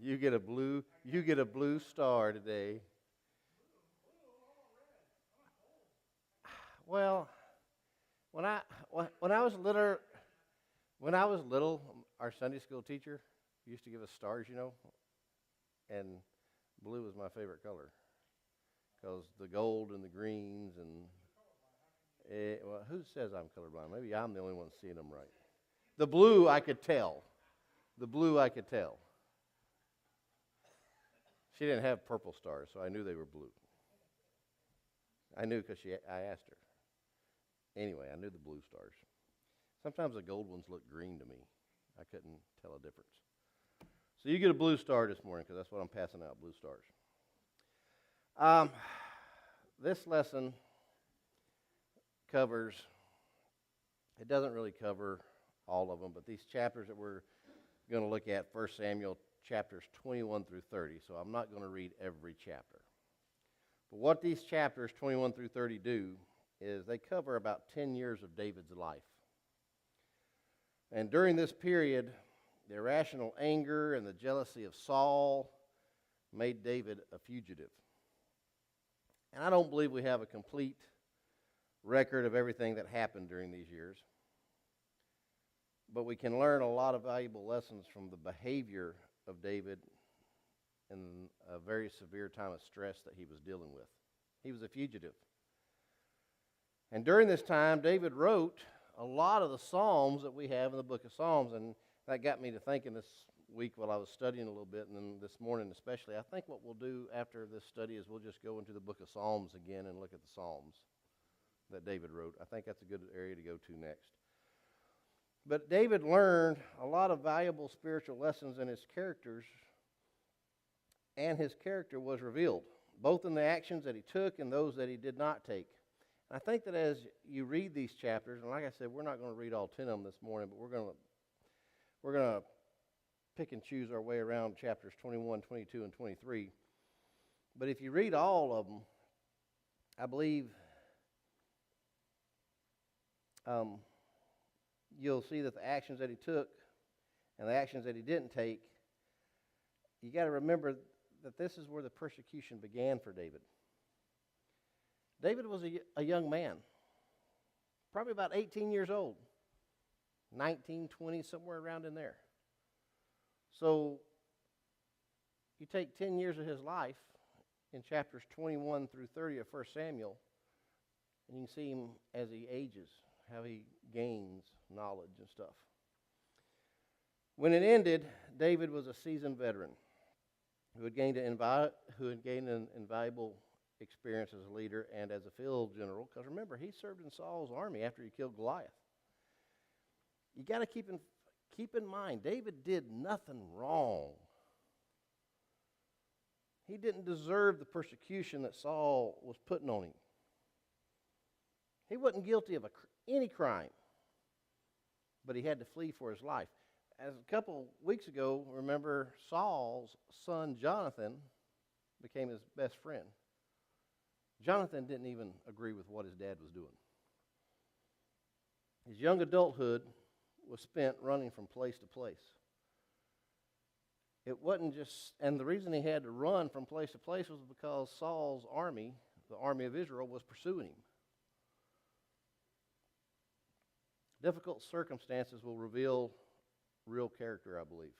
You get a blue star today. Well, when I when I was little, our Sunday school teacher used to give us stars, and blue was my favorite color because the gold and the greens and well, who says I'm colorblind? Maybe I'm the only one seeing them right. The blue I could tell. The blue I could tell. She didn't have purple stars, so I knew they were blue. I knew because I asked her. Anyway, I knew the blue stars. Sometimes the gold ones look green to me. I couldn't tell a difference. So you get a blue star this morning because that's what I'm passing out, blue stars. This lesson covers, it doesn't really cover all of them, but these chapters that we're going to look at, 1 Samuel chapters 21 through 30, so I'm not going to read every chapter. But what these chapters 21 through 30 do is they cover about 10 years of David's life. And during this period, the irrational anger and the jealousy of Saul made David a fugitive. And I don't believe we have a complete record of everything that happened during these years. But we can learn a lot of valuable lessons from the behavior of David in a very severe time of stress that he was dealing with. He was a fugitive. And during this time, David wrote a lot of the Psalms that we have in the book of Psalms, and that got me to thinking this week while I was studying a little bit, and then this morning especially. I think what we'll do after this study is we'll just go into the book of Psalms again and look at the Psalms that David wrote. I think that's a good area to go to next. But David learned a lot of valuable spiritual lessons in his characters, and his character was revealed, both in the actions that he took and those that he did not take. And I think that as you read these chapters, and like I said, we're not going to read all 10 of them this morning, but we're going to pick and choose our way around chapters 21, 22, and 23. But if you read all of them, I believe you'll see that the actions that he took and the actions that he didn't take, you got to remember that this is where the persecution began for David. David was a young man, probably about 18 years old, 19, 20, somewhere around in there. So you take 10 years of his life in chapters 21 through 30 of 1 Samuel, and you can see him as he ages, how he gains knowledge and stuff. When it ended, David was a seasoned veteran who had gained an invaluable experience as a leader and as a field general, because remember, he served in Saul's army after he killed Goliath. You got to keep in mind, David did nothing wrong. He didn't deserve the persecution that Saul was putting on him. He wasn't guilty of any crime, but he had to flee for his life. As a couple weeks ago, remember, Saul's son Jonathan became his best friend. Jonathan didn't even agree with what his dad was doing. His young adulthood was spent running from place to place. It wasn't just, and the reason he had to run from place to place was because Saul's army, the army of Israel, was pursuing him. Difficult circumstances will reveal real character, I believe.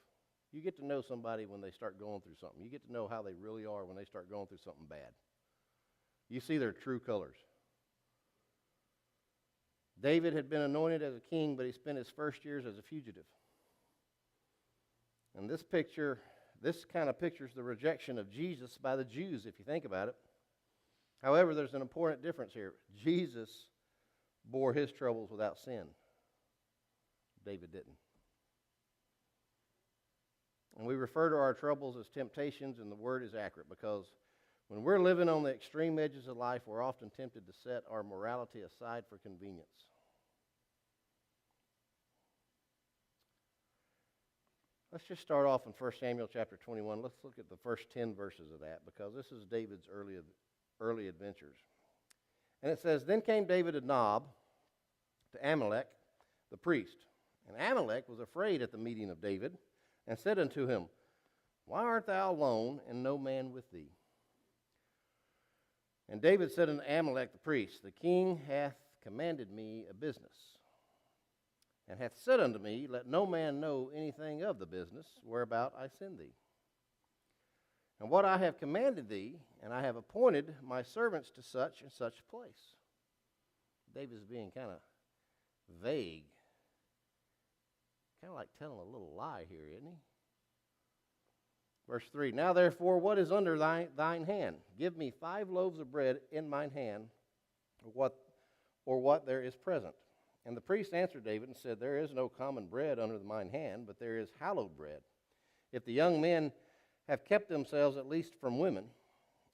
You get to know somebody when they start going through something. You get to know how they really are when they start going through something bad. You see their true colors. David had been anointed as a king, but he spent his first years as a fugitive. And this kind of pictures the rejection of Jesus by the Jews, if you think about it. However, there's an important difference here. Jesus bore his troubles without sin. David didn't. And we refer to our troubles as temptations, and the word is accurate because when we're living on the extreme edges of life, we're often tempted to set our morality aside for convenience. Let's just start off in 1 Samuel chapter 21. Let's look at the first 10 verses of that because this is David's early adventures. And it says, Then came David to Nob, to Amalek, the priest. And Amalek was afraid at the meeting of David and said unto him, Why art thou alone, and no man with thee? And David said unto Amalek the priest, The king hath commanded me a business, and hath said unto me, Let no man know anything of the business whereabout I send thee. And what I have commanded thee, and I have appointed my servants to such and such place. David's being kind of vague. Kind of like telling a little lie here, isn't he? Verse 3, Now therefore, what is under thine hand? Give me 5 loaves of bread in mine hand, or what there is present. And the priest answered David and said, There is no common bread under mine hand, but there is hallowed bread. If the young men have kept themselves at least from women.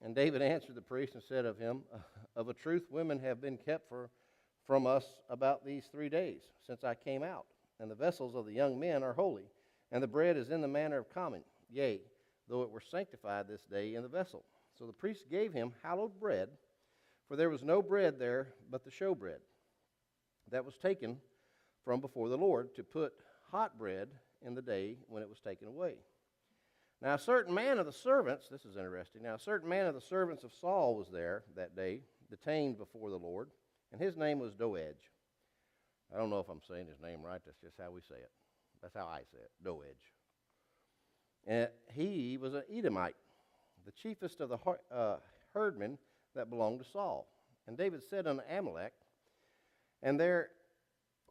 And David answered the priest and said of him, Of a truth women have been kept from us about these 3 days, since I came out. And the vessels of the young men are holy, and the bread is in the manner of common, yea, though it were sanctified this day in the vessel. So the priest gave him hallowed bread, for there was no bread there but the showbread that was taken from before the Lord, to put hot bread in the day when it was taken away. Now a certain man of the servants, this is interesting, now a certain man of the servants of Saul was there that day, detained before the Lord, and his name was Doeg. I don't know if I'm saying his name right, that's just how we say it. That's how I say it, Doeg. And he was an Edomite, the chiefest of the herdmen that belonged to Saul. And David said unto Amalek, And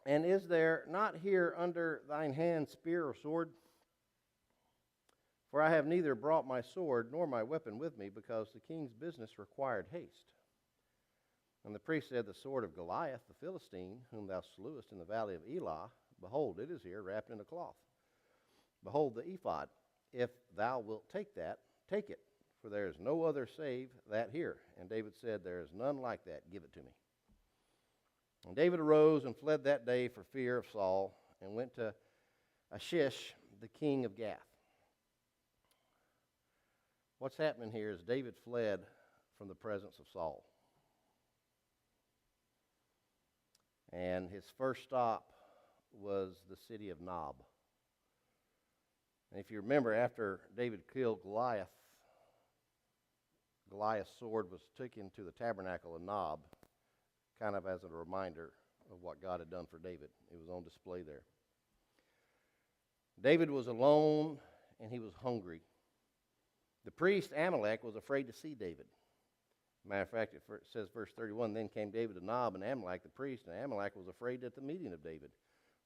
is there not here under thine hand spear or sword? For I have neither brought my sword nor my weapon with me, because the king's business required haste. And the priest said, The sword of Goliath, the Philistine, whom thou slewest in the valley of Elah, behold, it is here, wrapped in a cloth. Behold the ephod. If thou wilt take that, take it, for there is no other save that here. And David said, There is none like that, give it to me. And David arose and fled that day for fear of Saul, and went to Achish, the king of Gath. What's happening here is David fled from the presence of Saul. And his first stop was the city of Nob. And if you remember, after David killed Goliath, Goliath's sword was taken to the tabernacle of Nob, kind of as a reminder of what God had done for David. It was on display there. David was alone, and he was hungry. The priest Amalek was afraid to see David. Matter of fact, it says, verse 31, Then came David to Nob, and Amalek the priest, and Amalek was afraid at the meeting of David.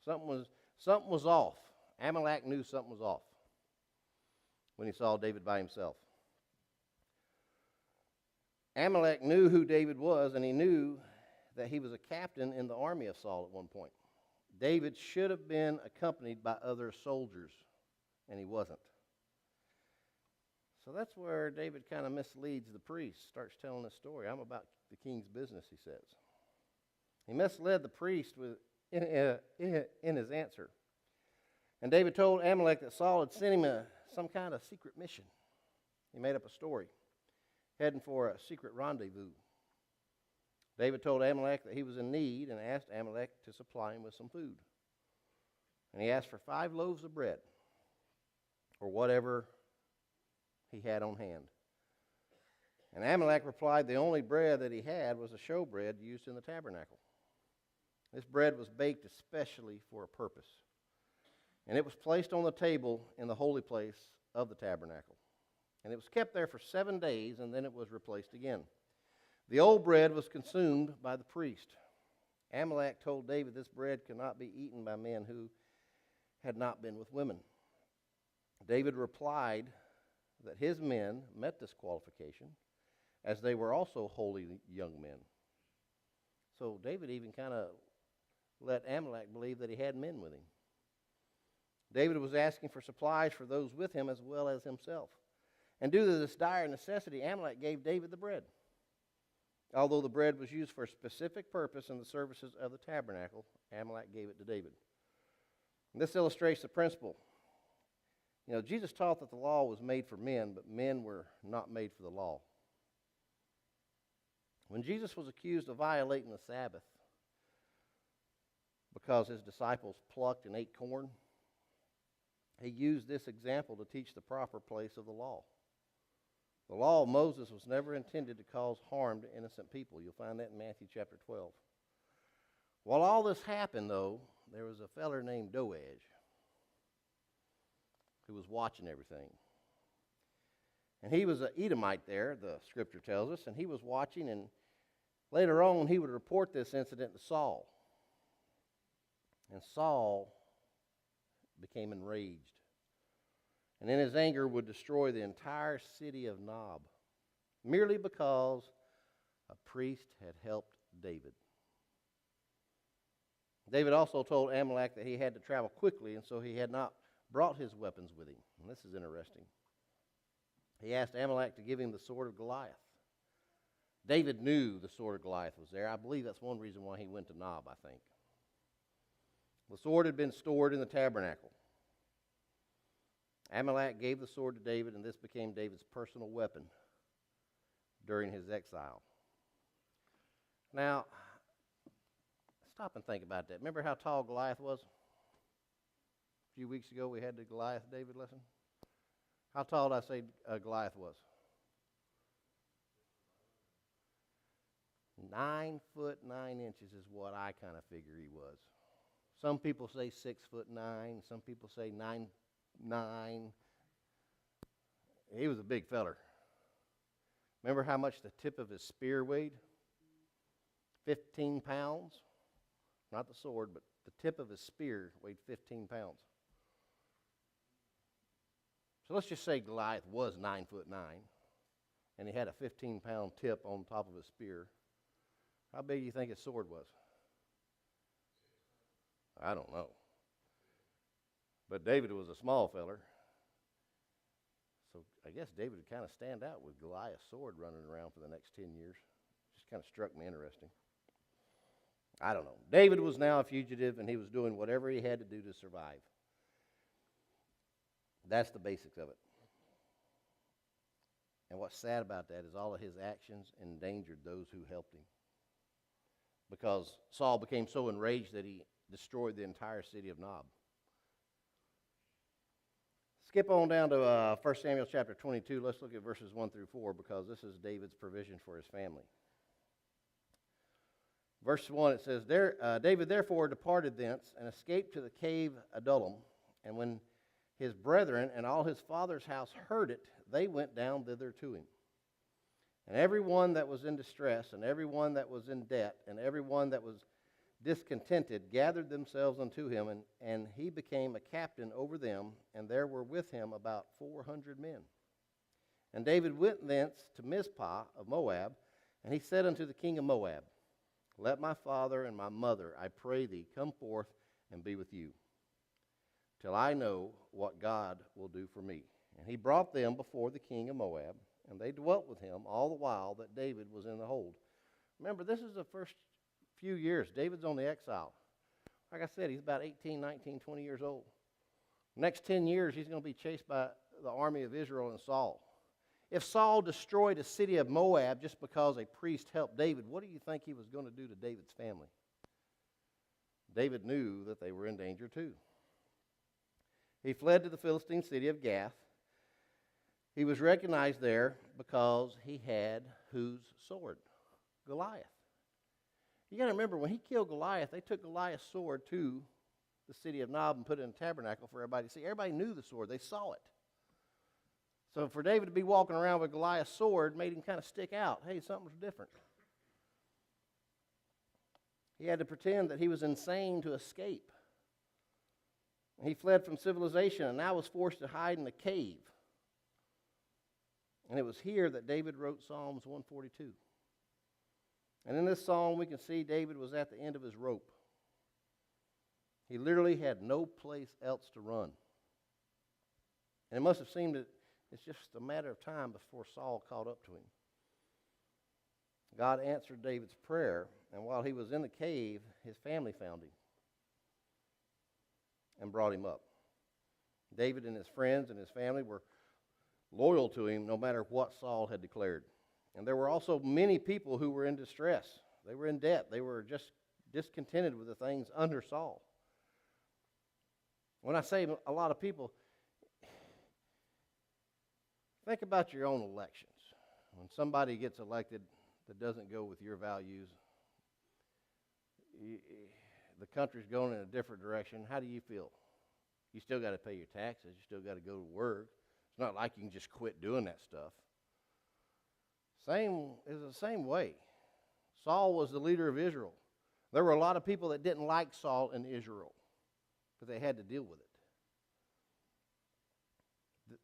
Something was off. Amalek knew something was off when he saw David by himself. Amalek knew who David was, and he knew that he was a captain in the army of Saul at one point. David should have been accompanied by other soldiers, and he wasn't. So that's where David kind of misleads the priest, starts telling this story. I'm about the king's business, he says. He misled the priest in his answer. And David told Amalek that Saul had sent him some kind of secret mission. He made up a story, heading for a secret rendezvous. David told Amalek that he was in need and asked Amalek to supply him with some food. And he asked for 5 loaves of bread, or whatever he had on hand. And Amalek replied the only bread that he had was a showbread used in the tabernacle. This bread was baked especially for a purpose. And it was placed on the table in the holy place of the tabernacle. And it was kept there for 7 days, and then it was replaced again. The old bread was consumed by the priest. Amalek told David this bread could not be eaten by men who had not been with women. David replied that his men met this qualification, as they were also holy young men. So David even kind of let Amalek believe that he had men with him. David was asking for supplies for those with him as well as himself. And due to this dire necessity, Amalek gave David the bread. Although the bread was used for a specific purpose in the services of the tabernacle, Amalek gave it to David. And this illustrates the principle. You know, Jesus taught that the law was made for men, but men were not made for the law. When Jesus was accused of violating the Sabbath because his disciples plucked and ate corn, he used this example to teach the proper place of the law. The law of Moses was never intended to cause harm to innocent people. You'll find that in Matthew chapter 12. While all this happened, though, there was a feller named Doeg who was watching everything. And he was an Edomite there, the scripture tells us, and he was watching, and later on he would report this incident to Saul. And Saul became enraged, and in his anger would destroy the entire city of Nob, merely because a priest had helped David. David also told Amalek that he had to travel quickly, and so he had not brought his weapons with him. And this is interesting. He asked Amalek to give him the sword of Goliath. David knew the sword of Goliath was there. I believe that's one reason why he went to Nob, I think. The sword had been stored in the tabernacle. Amalek gave the sword to David, and this became David's personal weapon during his exile. Now, stop and think about that. Remember how tall Goliath was? A few weeks ago we had the Goliath-David lesson. How tall did I say Goliath was? 9 foot 9 inches is what I kind of figure he was. Some people say 6'9". Some people say 9'9". He was a big feller. Remember how much the tip of his spear weighed? 15 pounds. Not the sword, but the tip of his spear weighed 15 pounds. So let's just say Goliath was 9'9", and he had a 15-pound tip on top of his spear. How big do you think his sword was? I don't know. But David was a small feller. So I guess David would kind of stand out with Goliath's sword running around for the next 10 years. Just kind of struck me interesting. I don't know. David was now a fugitive, and he was doing whatever he had to do to survive. That's the basics of it. And what's sad about that is all of his actions endangered those who helped him. Because Saul became so enraged that he destroyed the entire city of Nob. Skip on down to 1 Samuel chapter 22. Let's look at verses 1 through 4 because this is David's provision for his family. Verse 1, it says, David therefore departed thence and escaped to the cave Adullam. And when his brethren and all his father's house heard it, they went down thither to him. And every one that was in distress, and every one that was in debt, and every one that was discontented gathered themselves unto him, and he became a captain over them, and there were with him about 400 men. And David went thence to Mizpah of Moab, and he said unto the king of Moab, Let my father and my mother, I pray thee, come forth and be with you, till I know what God will do for me. And he brought them before the king of Moab, and they dwelt with him all the while that David was in the hold. Remember, this is the first few years. David's on the exile. Like I said, he's about 18, 19, 20 years old. Next 10 years, he's going to be chased by the army of Israel and Saul. If Saul destroyed a city of Moab just because a priest helped David, what do you think he was going to do to David's family? David knew that they were in danger too. He fled to the Philistine city of Gath. He was recognized there because he had whose sword? Goliath. You got to remember, when he killed Goliath, they took Goliath's sword to the city of Nob and put it in a tabernacle for everybody to see. Everybody knew the sword. They saw it. So for David to be walking around with Goliath's sword made him kind of stick out. Hey, something's different. He had to pretend that he was insane to escape. He fled from civilization and now was forced to hide in a cave. And it was here that David wrote Psalms 142. And in this psalm, we can see David was at the end of his rope. He literally had no place else to run. And it must have seemed that it's just a matter of time before Saul caught up to him. God answered David's prayer, and while he was in the cave, his family found him and brought him up. David and his friends and his family were loyal to him no matter what Saul had declared. And there were also many people who were in distress. They were in debt. They were just discontented with the things under Saul. When I say a lot of people, Think about your own elections. When somebody gets elected that doesn't go with your values, the country's going in a different direction, how do you feel? You still got to pay your taxes. You still got to go to work. It's not like you can just quit doing that stuff. Same is the same way. Saul was the leader of Israel. There were a lot of people that didn't like Saul in Israel, but they had to deal with it.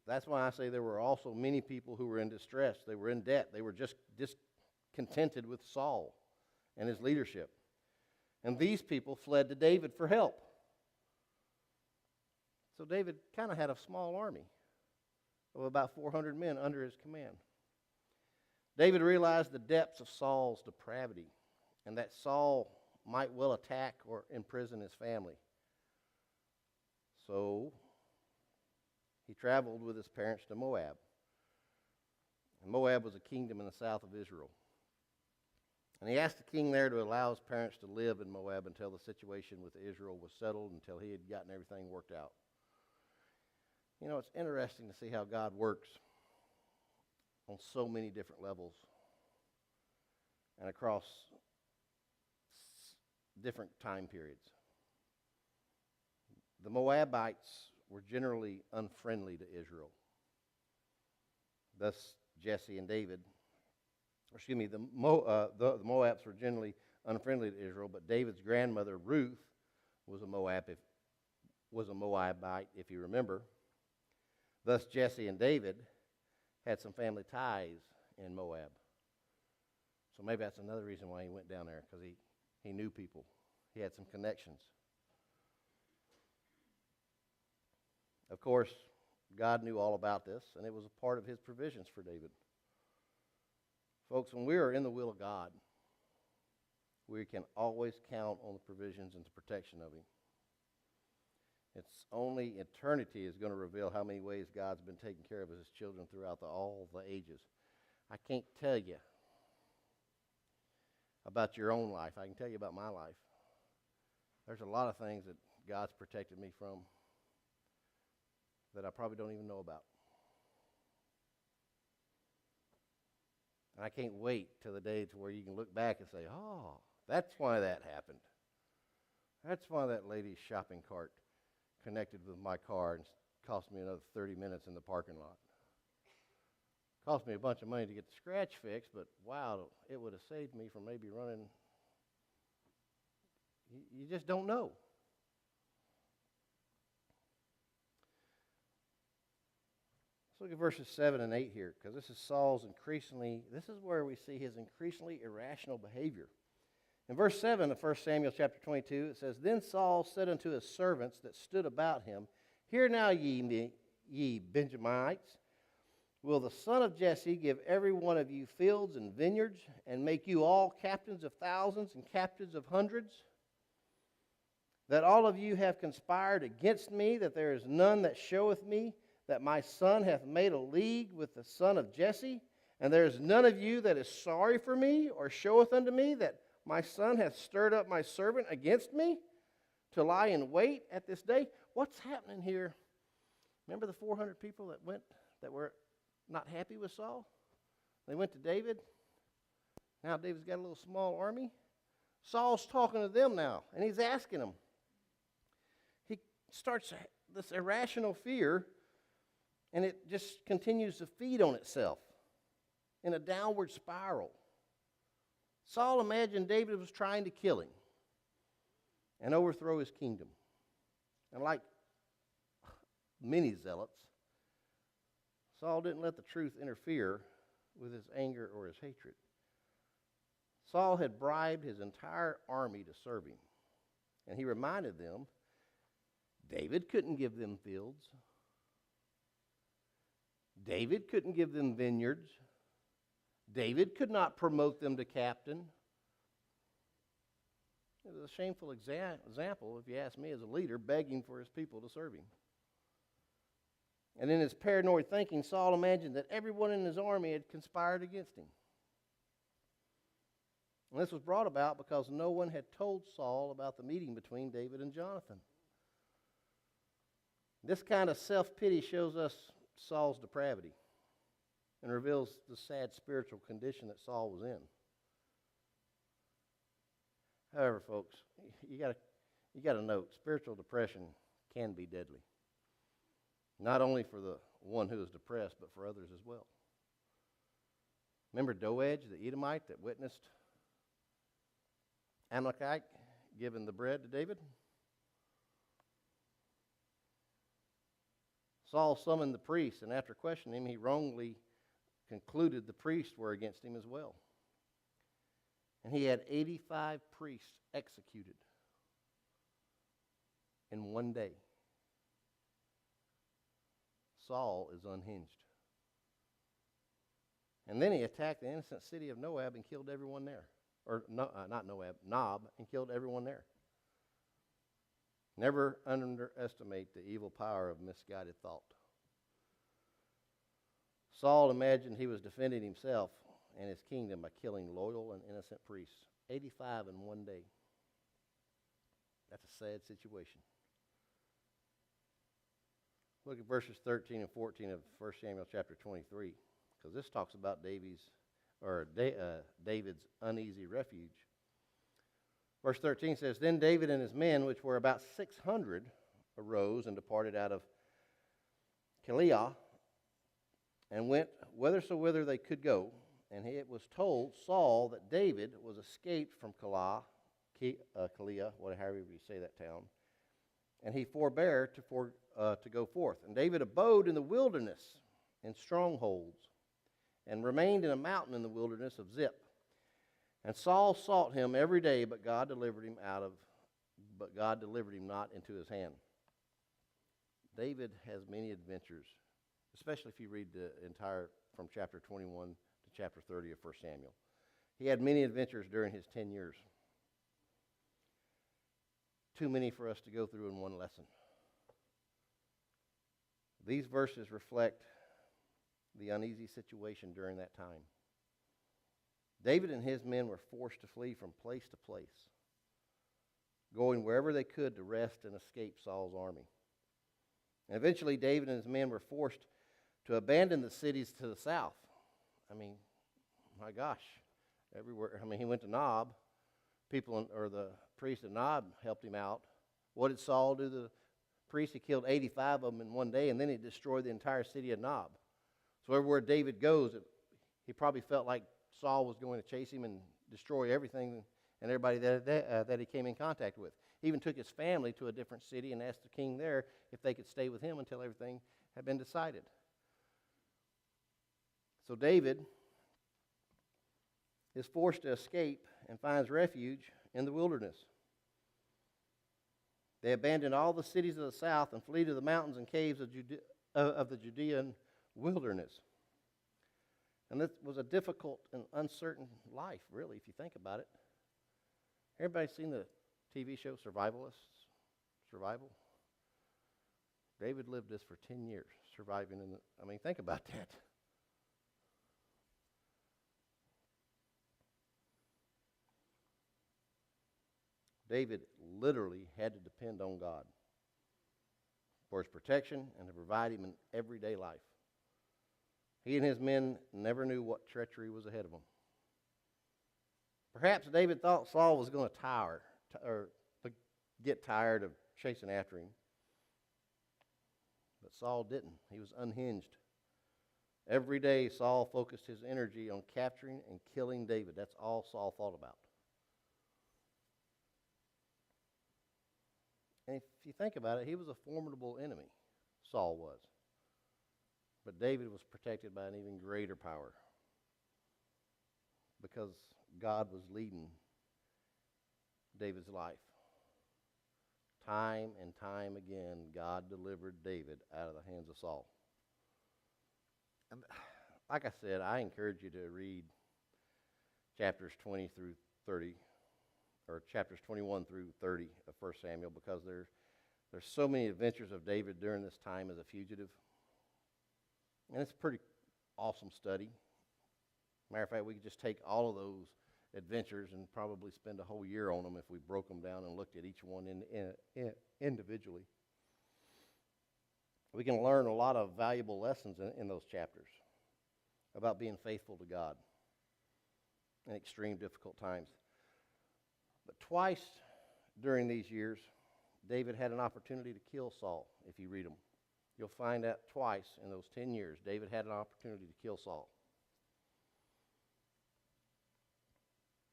That's why I say there were also many people who were in distress. They were in debt. They were just discontented with Saul and his leadership. And these people fled to David for help. So David kind of had a small army of about 400 men under his command. David realized the depths of Saul's depravity and that Saul might well attack or imprison his family. So he traveled with his parents to Moab. And Moab was a kingdom in the south of Israel. And he asked the king there to allow his parents to live in Moab until the situation with Israel was settled, until he had gotten everything worked out. You know, it's interesting to see how God works on so many different levels and across different time periods. The Moabites were generally unfriendly to Israel. Thus, Jesse and David, the Moabites were generally unfriendly to Israel, but David's grandmother, Ruth, was a Moabite, if you remember. Thus, Jesse and David had some family ties in Moab. So maybe that's another reason why he went down there, because he knew people. He had some connections. Of course, God knew all about this, and it was a part of his provisions for David. Folks, when we are in the will of God, we can always count on the provisions and the protection of him. It's only eternity is going to reveal how many ways God's been taking care of his children throughout all the ages. I can't tell you about your own life. I can tell you about my life. There's a lot of things that God's protected me from that I probably don't even know about. And I can't wait till the day to where you can look back and say, oh, that's why that happened. That's why that lady's shopping cart connected with my car and cost me another 30 minutes in the parking lot. Cost me a bunch of money to get the scratch fixed, but wow, it would have saved me from maybe running. You just don't know. Let's look at verses 7 and 8 here, because this is where we see his increasingly irrational behavior. In verse 7 of 1 Samuel chapter 22, it says, Then Saul said unto his servants that stood about him, Hear now, ye Benjamites, will the son of Jesse give every one of you fields and vineyards, and make you all captains of thousands and captains of hundreds? That all of you have conspired against me, that there is none that showeth me that my son hath made a league with the son of Jesse, and there is none of you that is sorry for me, or showeth unto me that my son hath stirred up my servant against me to lie in wait at this day. What's happening here? Remember the 400 people that were not happy with Saul? They went to David. Now David's got a little small army. Saul's talking to them now, and he's asking them. He starts this irrational fear, and it just continues to feed on itself in a downward spiral. Saul imagined David was trying to kill him and overthrow his kingdom. And like many zealots, Saul didn't let the truth interfere with his anger or his hatred. Saul had bribed his entire army to serve him. And he reminded them, David couldn't give them fields. David couldn't give them vineyards. David could not promote them to captain. It was a shameful example, if you ask me, as a leader, begging for his people to serve him. And in his paranoid thinking, Saul imagined that everyone in his army had conspired against him. And this was brought about because no one had told Saul about the meeting between David and Jonathan. This kind of self-pity shows us Saul's depravity. and reveals the sad spiritual condition that Saul was in. However, folks, you got to note, spiritual depression can be deadly. Not only for the one who is depressed, but for others as well. Remember Doeg, the Edomite that witnessed Amalekite giving the bread to David? Saul summoned the priests, and after questioning him, he wrongly concluded the priests were against him as well. And he had 85 priests executed in one day. Saul is unhinged. And then he attacked the innocent city of Nob and killed everyone there. Or, not Nob, Nob, and killed everyone there. Never underestimate the evil power of misguided thought. Saul imagined he was defending himself and his kingdom by killing loyal and innocent priests. 85 in one day. That's a sad situation. Look at verses 13 and 14 of 1 Samuel chapter 23, because this talks about David's uneasy refuge. Verse 13 says, Then David and his men, which were about 600, arose and departed out of Keilah, and went whithersoever they could go. And it was told Saul that David was escaped from Keilah, however you say that town, and he forbare to go forth. And David abode in the wilderness in strongholds, and remained in a mountain in the wilderness of Ziph. And Saul sought him every day, but God delivered him not into his hand. David has many adventures, especially if you read the entire from chapter 21 to chapter 30 of 1 Samuel. He had many adventures during his 10 years. Too many for us to go through in one lesson. These verses reflect the uneasy situation during that time. David and his men were forced to flee from place to place, going wherever they could to rest and escape Saul's army. And eventually, David and his men were forced to abandon the cities to the south. I mean, my gosh, everywhere. I mean, he went to Nob. The priest of Nob helped him out. What did Saul do to the priest? He killed 85 of them in one day, and then he destroyed the entire city of Nob. So everywhere David goes, he probably felt like Saul was going to chase him and destroy everything and everybody that he came in contact with. He even took his family to a different city and asked the king there if they could stay with him until everything had been decided. So David is forced to escape and finds refuge in the wilderness. They abandoned all the cities of the south and flee to the mountains and caves of the Judean wilderness. And this was a difficult and uncertain life, really, if you think about it. Everybody seen the TV show Survival? David lived this for 10 years, surviving think about that. David literally had to depend on God for his protection and to provide him in everyday life. He and his men never knew what treachery was ahead of them. Perhaps David thought Saul was going to get tired of chasing after him. But Saul didn't. He was unhinged. Every day Saul focused his energy on capturing and killing David. That's all Saul thought about. And if you think about it, he was a formidable enemy, Saul was. But David was protected by an even greater power because God was leading David's life. Time and time again, God delivered David out of the hands of Saul. And like I said, I encourage you to read chapters 20 through 30, or chapters 21 through 30 of 1 Samuel, because there's so many adventures of David during this time as a fugitive. And it's a pretty awesome study. Matter of fact, we could just take all of those adventures and probably spend a whole year on them if we broke them down and looked at each one individually. We can learn a lot of valuable lessons in those chapters about being faithful to God in extreme difficult times. But twice during these years, David had an opportunity to kill Saul, if you read them. You'll find that twice in those 10 years, David had an opportunity to kill Saul.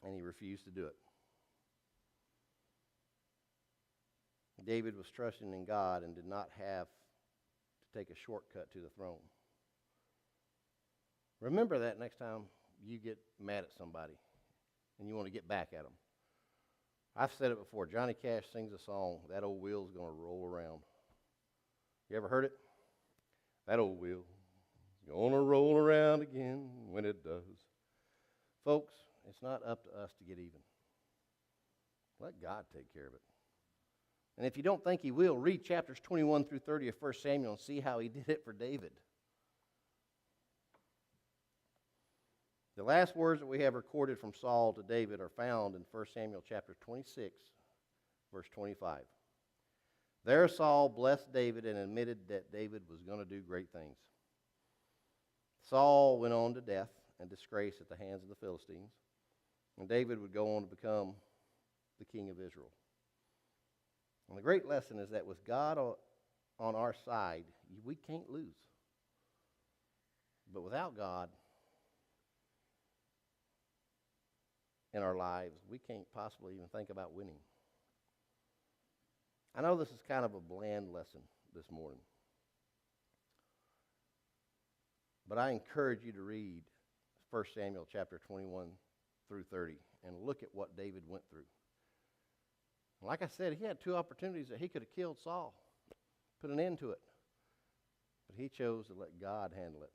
And he refused to do it. David was trusting in God and did not have to take a shortcut to the throne. Remember that next time you get mad at somebody and you want to get back at them. I've said it before. Johnny Cash sings a song, "That old wheel's going to roll around." You ever heard it? That old wheel is going to roll around again when it does. Folks, it's not up to us to get even. Let God take care of it. And if you don't think he will, read chapters 21 through 30 of 1 Samuel and see how he did it for David. The last words that we have recorded from Saul to David are found in 1 Samuel chapter 26, verse 25. There Saul blessed David and admitted that David was going to do great things. Saul went on to death and disgrace at the hands of the Philistines, and David would go on to become the king of Israel. And the great lesson is that with God on our side, we can't lose. But without God in our lives, we can't possibly even think about winning. I know this is kind of a bland lesson this morning, but I encourage you to read 1 Samuel chapter 21 through 30 and look at what David went through. Like I said, he had two opportunities that he could have killed Saul, put an end to it, but he chose to let God handle it.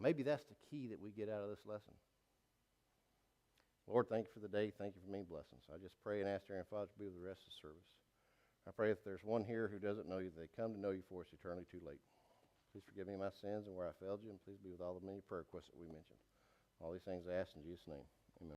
Maybe that's the key that we get out of this lesson. Lord, thank you for the day. Thank you for many blessings. I just pray and ask your Father to be with the rest of the service. I pray if there's one here who doesn't know you, they come to know you for us eternally too late. Please forgive me my sins and where I failed you, and please be with all the many prayer requests that we mentioned. All these things I ask in Jesus' name.